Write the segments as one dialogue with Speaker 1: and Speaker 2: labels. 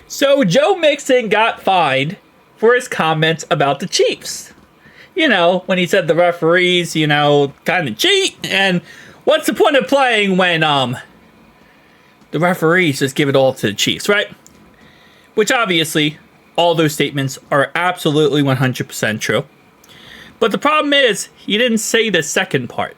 Speaker 1: So Joe Mixon got fined for his comments about the Chiefs. You know, when he said the referees, kind of cheat. And what's the point of playing when the referees just give it all to the Chiefs, right? Which obviously, all those statements are absolutely 100% true. But the problem is, he didn't say the second part.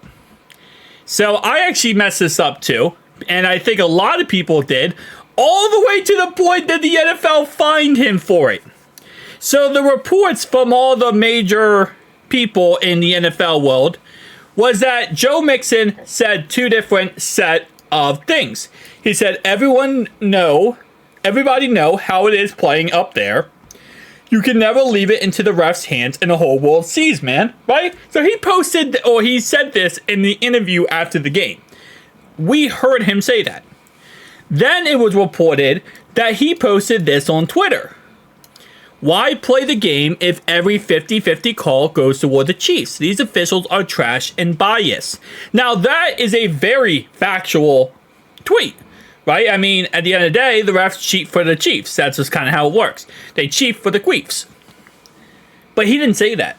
Speaker 1: So I actually messed this up too. And I think a lot of people did. All the way to the point that the NFL fined him for it. So the reports from all the major people in the NFL world was that Joe Mixon said two different set of things. He said, everybody know how it is playing up there. You can never leave it into the ref's hands and the whole world sees, man. Right? So he said this in the interview after the game. We heard him say that. Then it was reported that he posted this on Twitter. Why play the game if every 50-50 call goes toward the Chiefs? These officials are trash and biased. Now, that is a very factual tweet, right? I mean, at the end of the day, the refs cheat for the Chiefs. That's just kind of how it works. They cheat for the Queefs. But he didn't say that.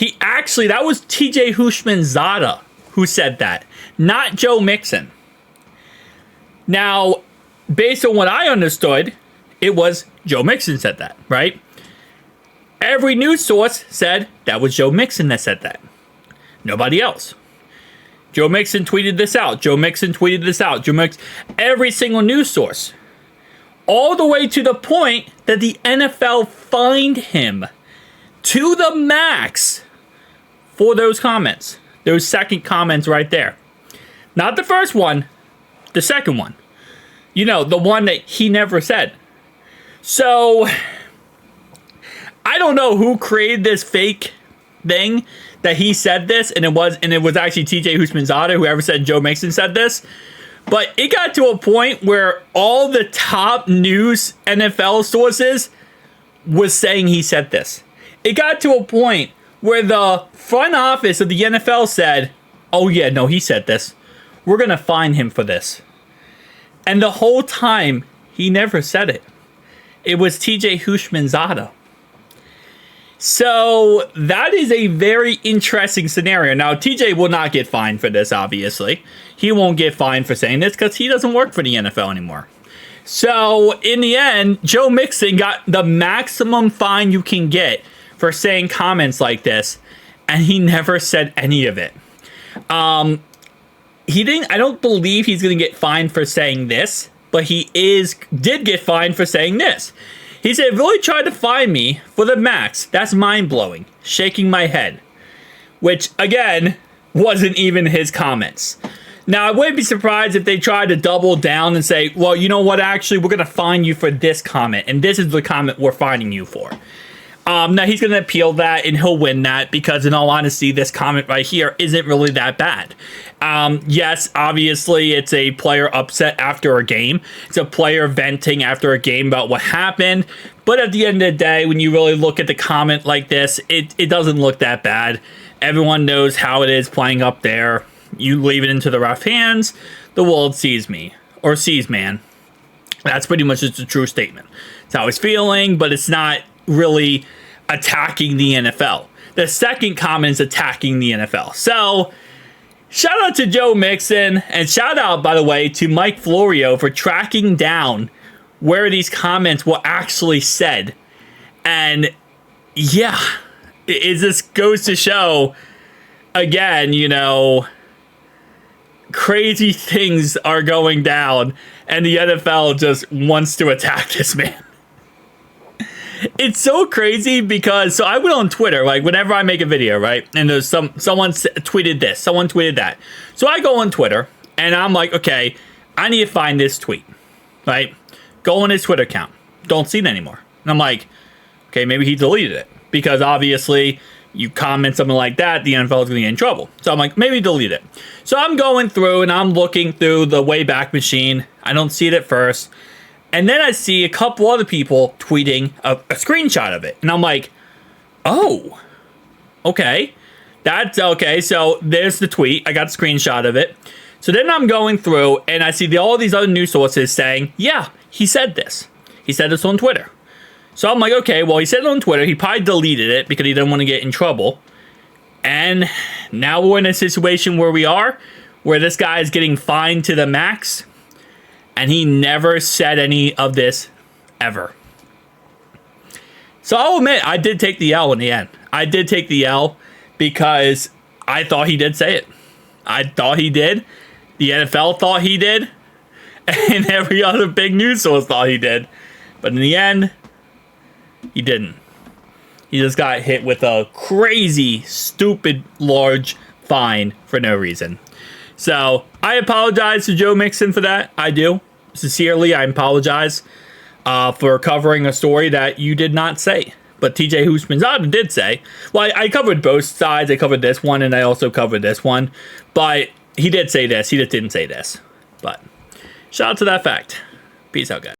Speaker 1: That was TJ Hushmanzada who said that, not Joe Mixon. Now, based on what I understood, it was Joe Mixon said that, right? Every news source said that was Joe Mixon that said that. Nobody else. Joe Mixon tweeted this out. Joe Mixon tweeted this out. Every single news source. All the way to the point that the NFL fined him to the max for those comments. Those second comments right there. Not the first one. The second one. The one that he never said. So, I don't know who created this fake thing that he said this, and it was actually TJ Hushmanzada, whoever said Joe Mixon said this. But it got to a point where all the top news NFL sources was saying he said this. It got to a point where the front office of the NFL said, oh yeah, no, he said this. We're going to fine him for this. And the whole time, he never said it. It was TJ Hushmanzada. So that is a very interesting scenario. Now, TJ will not get fined for this, obviously. He won't get fined for saying this because he doesn't work for the NFL anymore. So in the end, Joe Mixon got the maximum fine you can get for saying comments like this, and he never said any of it. I don't believe he's going to get fined for saying this, but he did get fined for saying this. He said, really tried to fine me for the max. That's mind-blowing. Shaking my head. Which, again, wasn't even his comments. Now, I wouldn't be surprised if they tried to double down and say, well, you know what, actually, we're going to fine you for this comment, and this is the comment we're fining you for. Now, he's going to appeal that, and he'll win that, because in all honesty, this comment right here isn't really that bad. Yes, obviously, it's a player upset after a game. It's a player venting after a game about what happened. But at the end of the day, when you really look at the comment like this, it doesn't look that bad. Everyone knows how it is playing up there. You leave it into the rough hands, the world sees me, or sees man. That's pretty much just a true statement. It's how he's feeling, but it's not really attacking the NFL. The second comment is attacking the NFL. So, shout out to Joe Mixon, and shout out, by the way, to Mike Florio for tracking down where these comments were actually said. And yeah, it just goes to show, again, crazy things are going down, and the NFL just wants to attack this man. It's so crazy because, so I went on Twitter, like whenever I make a video, right? And there's someone tweeted this, someone tweeted that. So I go on Twitter and I'm like, okay, I need to find this tweet, right? Go on his Twitter account. Don't see it anymore. And I'm like, okay, maybe he deleted it, because obviously you comment something like that, the NFL is going to get in trouble. So I'm like, maybe delete it. So I'm going through and I'm looking through the Wayback Machine. I don't see it at first. And then I see a couple other people tweeting a screenshot of it. And I'm like, oh, okay. That's okay. So there's the tweet. I got a screenshot of it. So then I'm going through and I see all these other news sources saying, yeah, he said this. He said this on Twitter. So I'm like, okay, well, he said it on Twitter. He probably deleted it because he didn't want to get in trouble. And now we're in a situation where this guy is getting fined to the max. And he never said any of this ever. So I'll admit, I did take the L in the end. I did take the L because I thought he did say it. I thought he did. The NFL thought he did. And every other big news source thought he did. But in the end, he didn't. He just got hit with a crazy, stupid, large fine for no reason. So I apologize to Joe Mixon for that. I do. Sincerely, I apologize for covering a story that you did not say. But TJ Houshmandzadeh did say. Well, I covered both sides. I covered this one, and I also covered this one. But he did say this. He just didn't say this. But shout out to that fact. Peace out, guys.